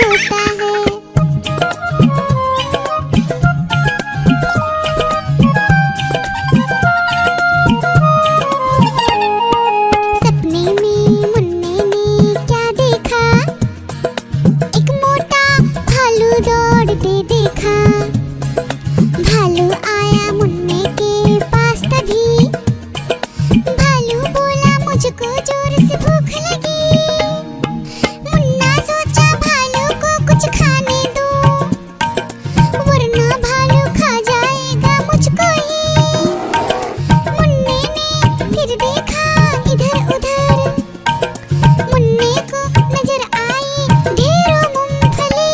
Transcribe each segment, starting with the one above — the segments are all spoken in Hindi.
सोता है। सपने में मुन्ने ने क्या देखा, एक मोटा भालू दौड़ते देखा। भालू आया मुन्ने के पास तभी, भालू बोला मुझको जोर से भूख लगी। मुन्ना सोचा भालू को कुछ खाने दो, वरना भालू खा जाएगा मुझको ही। मुन्ने ने फिर देखा इधर उधर, मुन्ने को नजर आई ढेरों मूंगफली।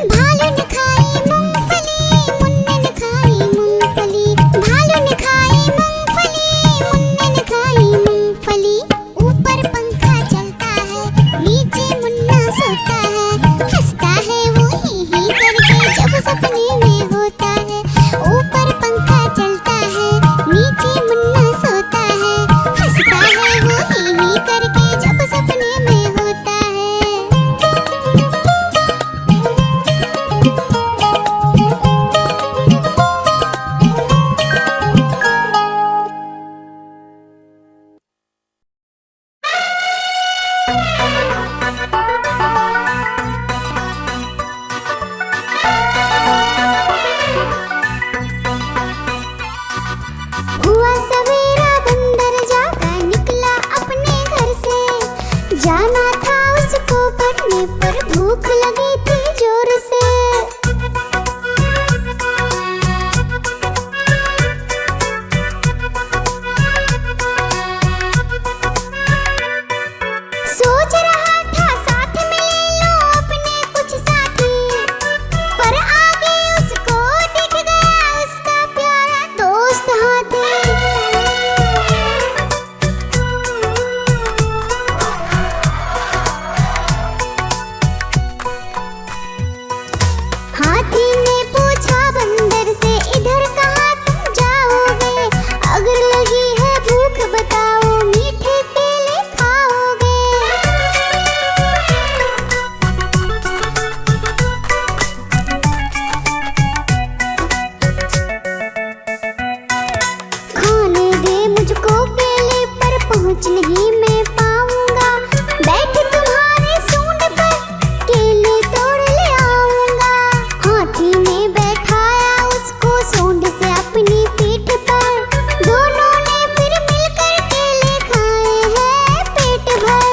भालू ने खाई मूंगफली, मुन्ने ने खाई मूंगफली। भालू ने खाई मूंगफली, मुन्ने ने खाई मूंगफली। ऊपर पंखा चलता है, नीचे मुन्ना सोता है। हंसता है वो ही करके जब सपने में होता है। ऊपर पंखा चलता है, नीचे मुन्ना सोता है। हंसता है वो ही करके जब सपने में होता है। हुआ सवेरा बंदर जागा निकला अपने घर से। जाना था उसको पढ़ने पर भूख लगी थी जोर से। सोच रहा था साथ में ले लो अपने कुछ साथी, पर आगे उसको दिख गया उसका प्यारा दोस्त हाथी। हाथी ने पूछा बंदर से इधर कहाँ तुम जाओगे, अगर लगी है भूख बताओ मीठे केले खाओगे। खाने दे मुझको केले पर पहुँच नहीं मैं पाऊंगा। बैठ तुम्हारे सूंड पर केले तोड़ ले आऊंगा। हाथी ने बैठाया उसको सूंड से अपनी पीठ पर। दोनों ने फिर मिलकर केले खाए हैं पेट भर।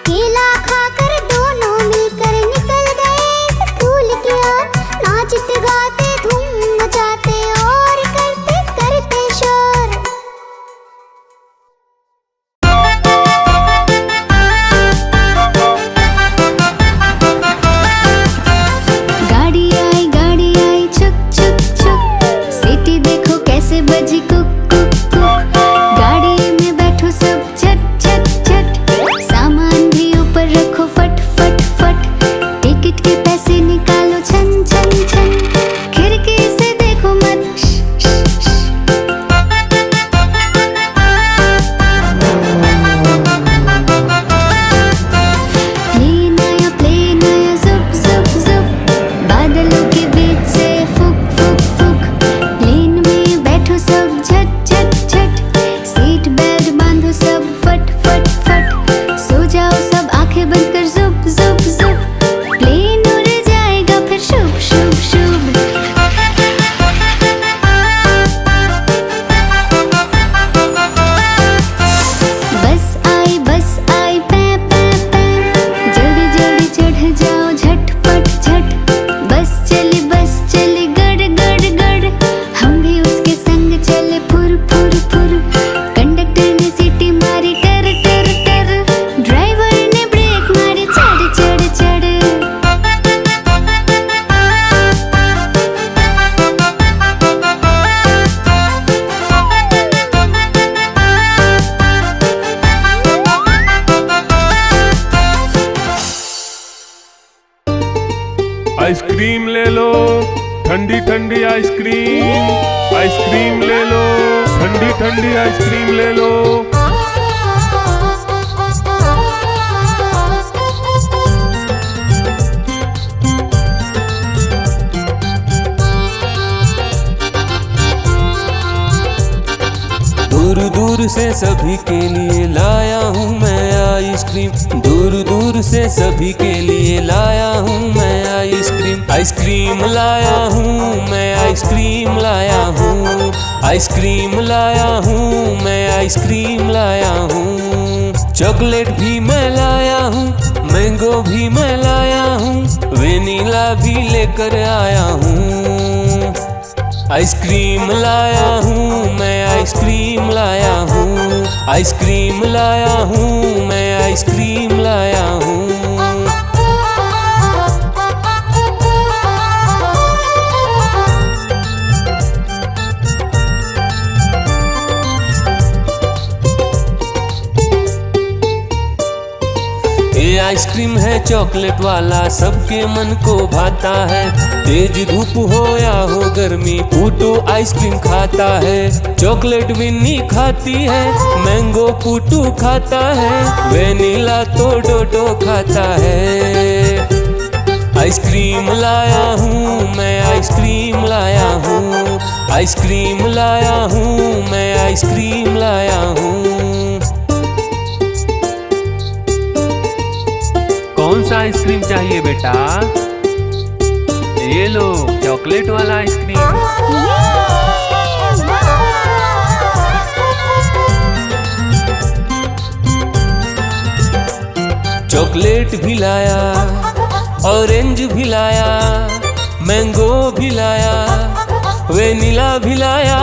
केला खाकर दोनों मिलकर निकल गए स्कूल की ओर। नाचते गाते धूम मचाते और करते करते शोर। गाड़ी आई चुक चुक चुक, सीटी देखो कैसे बजी कुक कुक कुक। गाड़ी में बैठो सब झट झट झट, सामान भी ऊपर रखो फट फट फट। टिकट के पैसे निकालो छन छन छन, खिड़की से देखो मत श श श। प्लेन आया जुप जुप जुप, बादलों के बीच से फुक फुक फुक। प्लेन में बैठो सब झट झट झट, सीट बेल्ट बांधो सब फट फट फट। सो जाओ सब आंखें बंद कर जुप जुप जुप, प्लेन उड़ जाएगा फिर शुभ शुभ शुभ। बस आई पै पै पै, जल्दी जल्दी चढ़ जाओ झटपट झट। बस चली गड़ गड़ गड़, हम भी उसके संग चले फुर फुर फुर। कंडक्टर ने सीटी मारी टर टर टर, ड्राइवर ने ब्रेक मारी चढ़ चढ़ चढ़। आइसक्रीम ले लो, ठंडी ठंडी आइसक्रीम, आइसक्रीम ले लो, ठंडी ठंडी आइसक्रीम ले लो। दूर दूर से सभी के लिए लाया हूँ मैं आइसक्रीम, दूर दूर से सभी के लिए लाया हूँ मैं आइसक्रीम। आइसक्रीम लाया हूँ मैं, आइसक्रीम लाया हूँ, आइसक्रीम लाया हूँ मैं, आइसक्रीम लाया हूँ। चॉकलेट भी मैं लाया हूँ, मैंगो भी मैं लाया हूँ, वेनिला भी लेकर आया हूँ। आइसक्रीम लाया हूँ मैं, आइसक्रीम लाया हूँ, आइसक्रीम लाया हूँ मैं, आइसक्रीम लाया हूँ। ये आइसक्रीम है चॉकलेट वाला, सबके मन को भाता है। तेज धूप हो या हो गर्मी, पूटू आइसक्रीम खाता है। चॉकलेट विन्नी खाती है, मैंगो पूटू खाता है, वेनिला तो डोडो खाता है। आइसक्रीम लाया हूँ मैं, आइसक्रीम लाया हूँ, आइसक्रीम लाया हूँ मैं, आइसक्रीम लाया हूँ। कौन सा आइसक्रीम चाहिए बेटा? ये लो चॉकलेट वाला आइसक्रीम। चॉकलेट भी लाया, ऑरेंज भी लाया, मैंगो भी लाया, वेनिला भी लाया।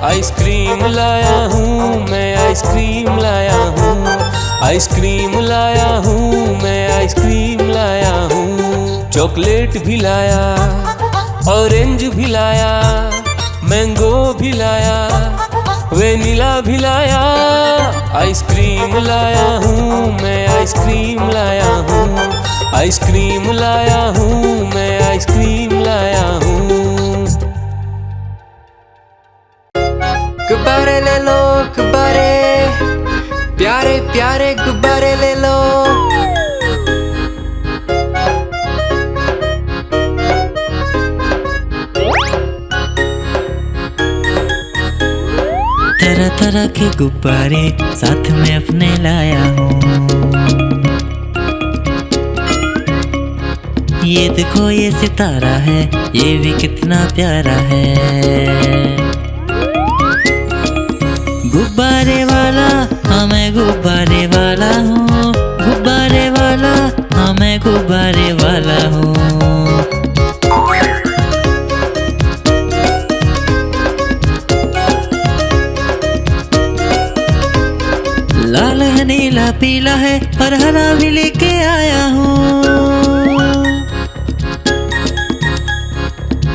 आइसक्रीम लाया हूँ मैं, आइसक्रीम लाया हूँ, आइसक्रीम लाया हूँ मैं, आइसक्रीम लाया हूँ। चॉकलेट भी लाया, ऑरेंज भी लाया, मैंगो भी लाया, वेनिला भी लाया। आइसक्रीम लाया हूँ मैं, आइसक्रीम लाया हूँ, आइसक्रीम लाया हूँ मैं, आइसक्रीम लाया हूँ। गुब्बारे ले लो गुब्बारे, प्यारे प्यारे गुब्बारे ले लो। तरह तरह के गुब्बारे साथ में अपने लाया हूँ। ये देखो ये सितारा है, ये भी कितना प्यारा है। गुब्बारे वाला हाँ मैं गुब्बारे वाला हूँ, गुब्बारे वाला हाँ मैं गुब्बारे वाला हूँ। लाल है नीला पीला है और हरा भी लेके आया हूँ।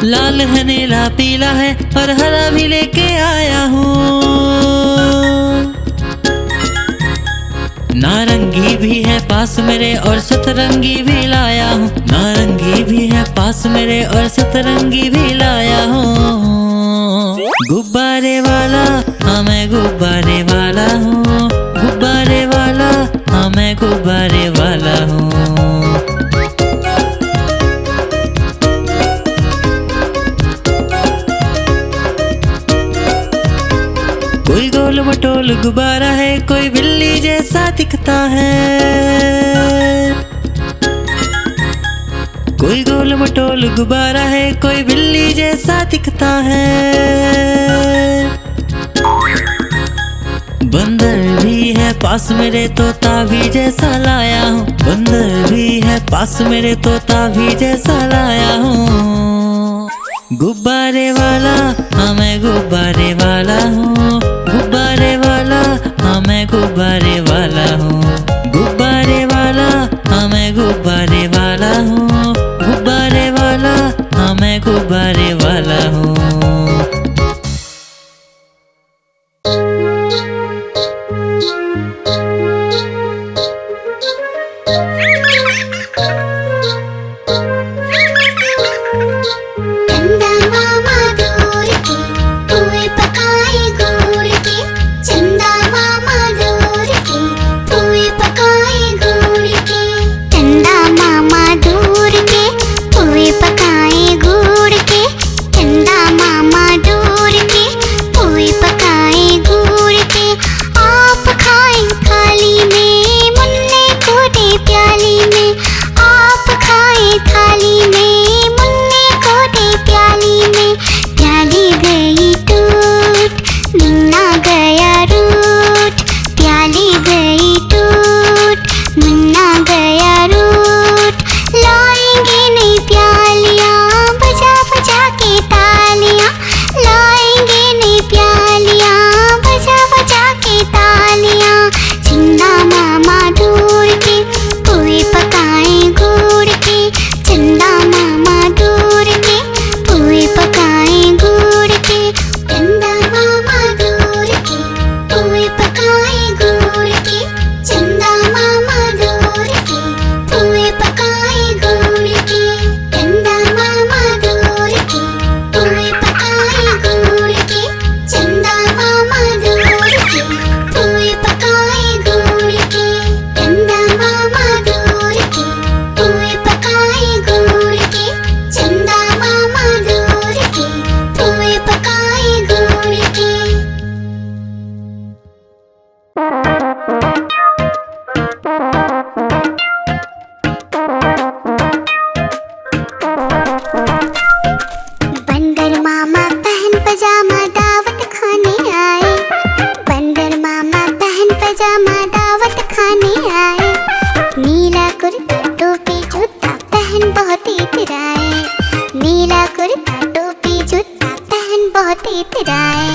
लाल है नीला पीला है और हरा भी लेके आया हूँ। नारंगी भी है पास मेरे और सतरंगी भी लाया हूँ। नारंगी भी है पास मेरे और सतरंगी भी लाया हूँ। गुब्बारे वाला हाँ मैं गुब्बारे वाला हूँ, गुब्बारे वाला हाँ मैं गुब्बारे वाला हूँ। कोई गोल मटोल गुब्बारा है, कोई बिल्ली जैसा दिखता है। कोई गोल मटोल गुब्बारा है, कोई बिल्ली जैसा दिखता है। बंदर भी है पास मेरे, तोता भी जैसा लाया हूँ। बंदर भी है पास मेरे, तोता भी जैसा लाया हूँ। गुब्बारे वाला हाँ मैं गुब्बारे वाला हूँ, गुब्बारे वाला हाँ मैं गुब्बारे वाला हूँ। गुब्बारे वाला हाँ मैं गुब्बारे वाला हूँ, गुब्बारे वाला हाँ मैं गुब्बारे वाला हूँ। जाए।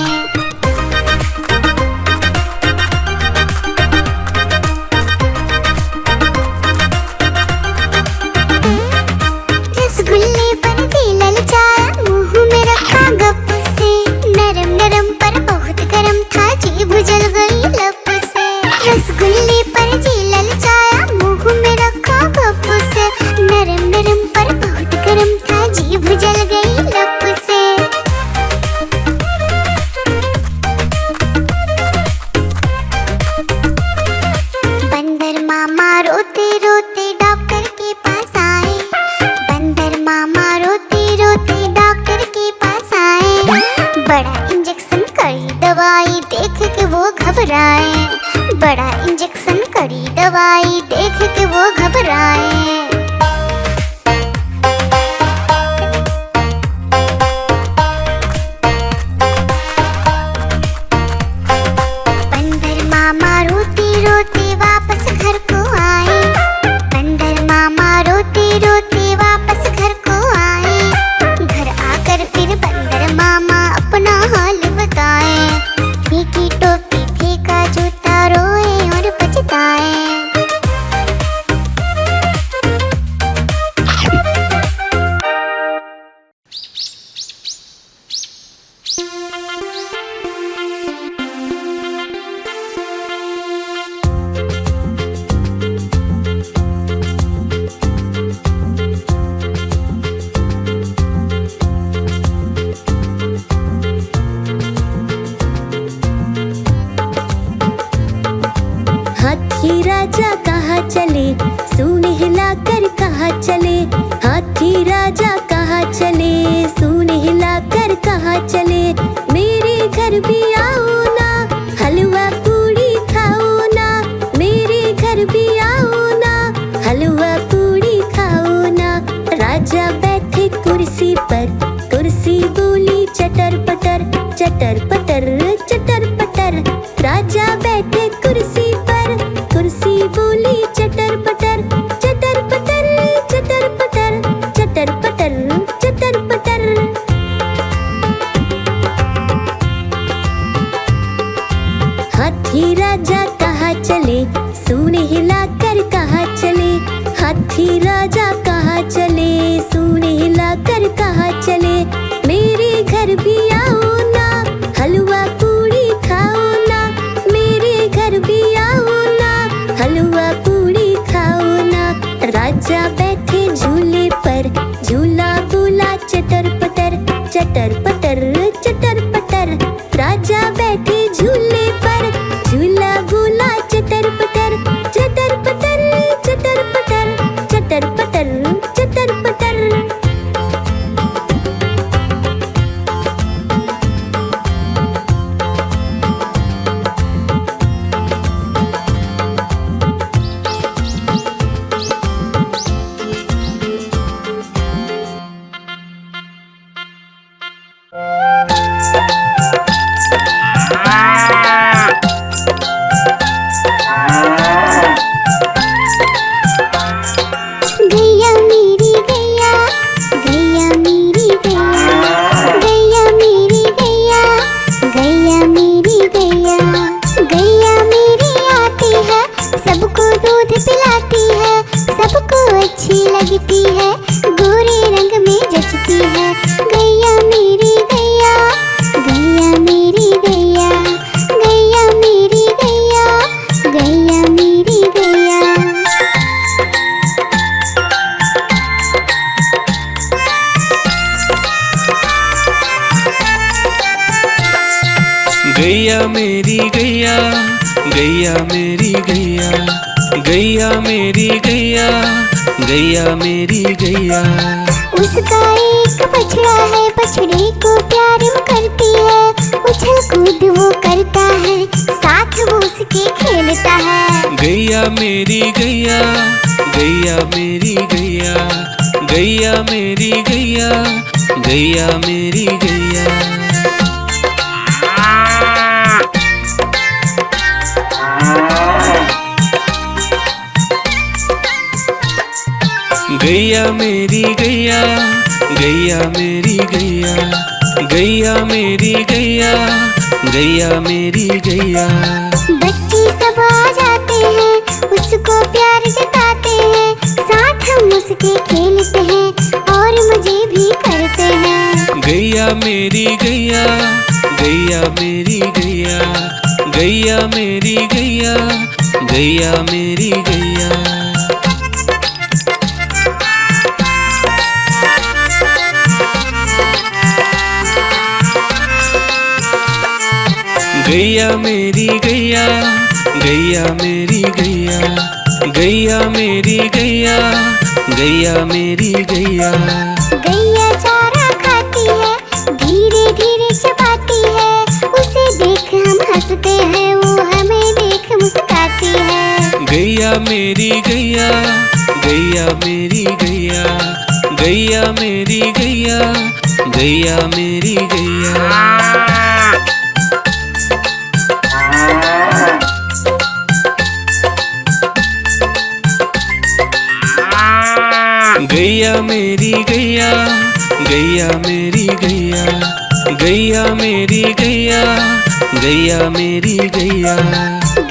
रसगुल्ले पर जी ललचाया, मुंह में रखा गप से, नरम नरम पर बहुत गरम था, जीभ जल गई लब से। रसगुल्ले पर जी ललचाया, मुंह में रखा गप से, नरम नरम पर बहुत गरम था, जीभ जल गई लब से। बंदर मामा रोते रोते डॉक्टर के पास आए। बंदर मामा रोते रोते डॉक्टर के पास आए। बड़ा इंजेक्शन कड़ी दवाई देख के वो घबराए। बड़ा इंजेक्शन कड़ी दवाई देख के वो घबराए। बंदर मामा रोते रोते वापस घर को आए। बंदर मामा रोते रोते वापस घर को आए। घर आकर फिर बंदर मामा अपना हाल बताए। फेंकी टोपी फेंका जूता, रोए और पछताए। हाथी राजा कहाँ चले, सूंड हिलाकर कहाँ चले। हाथी राजा कहाँ चले, सूंड हिलाकर कहाँ चले। मेरे घर भी आओ ना, हलवा पूड़ी खाओ ना। मेरे घर भी आओ ना, हलवा पूड़ी खाओ ना। राजा बैठे कुर्सी पर, कुर्सी बोली चटर पटर, चटर पटर, चटर पटर। राजा बैठे कुर्सी पर, कुर्सी बोली चटर पटर, चटर पटर, चटर पटर, चटर पटर, चटर पटर। हाथी राजा कहाँ चले, सूंड हिलाकर कहाँ चले। हाथी राजा कहाँ चले, सूंड हिलाकर कहाँ चले। मेरे घर भी आओ ना, हलवा पूड़ी खाओ ना। मेरे घर भी आओ ना, हलवा पूड़ी खाओ ना। राजा बैठे झूले पर, झूला बोला चटर पटर, चटर पटर, चटर पटर। राजा बैठे झूले पर, झूला बोला चटर पटर, चटर पटर, चटर पटर, चटर पटर, चटर पटर। गैया मेरी गैया, गैया मेरी गैया, गैया मेरी गैया, गैया मेरी गैया। गैया मेरी आती है, सबको दूध पिलाती है, सबको अच्छी लगती है, गोरे रंग में जचती है। गैया मेरी गैया, गैया मेरी गैया, गैया मेरी गैया, गैया मेरी गैया। गैया मेरी गैया, गैया मेरी गैया, गैया मेरी गैया, गैया मेरी गैया। उसका एक बछड़ा है, बछड़े को प्यार वो करती है, उछल कूद वो करता है, साथ वो उसके खेलता है। गैया मेरी गैया, गैया मेरी गैया, गैया मेरी गैया, गैया मेरी गैया। गैया मेरी गैया, गैया मेरी गैया, गैया मेरी गैया, गैया मेरी गैया। बच्चे सब आ जाते हैं, उसको प्यार जताते हैं, साथ हम उसके खेलते हैं और मजे भी करते हैं। गैया मेरी गैया, गैया मेरी गैया, गैया मेरी गैया, गैया मेरी गैया। गैया मेरी गैया, गैया मेरी गैया, गैया मेरी गैया, गैया मेरी गैया। गैया चारा खाती है, धीरे धीरे चबाती है, उसे देख हम हंसते हैं, वो हमें देख मुस्काती है। गैया मेरी गैया, गैया मेरी गैया, गैया मेरी गैया, गैया मेरी गैया। गैया मेरी गैया, गैया मेरी गैया, गैया मेरी गैया, गैया मेरी गैया।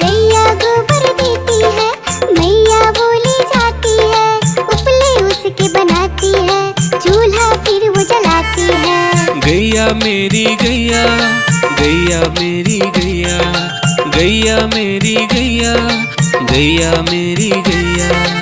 गैया गोबर देती है, मैया बोली जाती है, उपले उसके बनाती है, चूल्हा फिर वो जलाती है। गैया मेरी गैया, गैया मेरी गैया, गैया मेरी गैया, गैया मेरी गैया।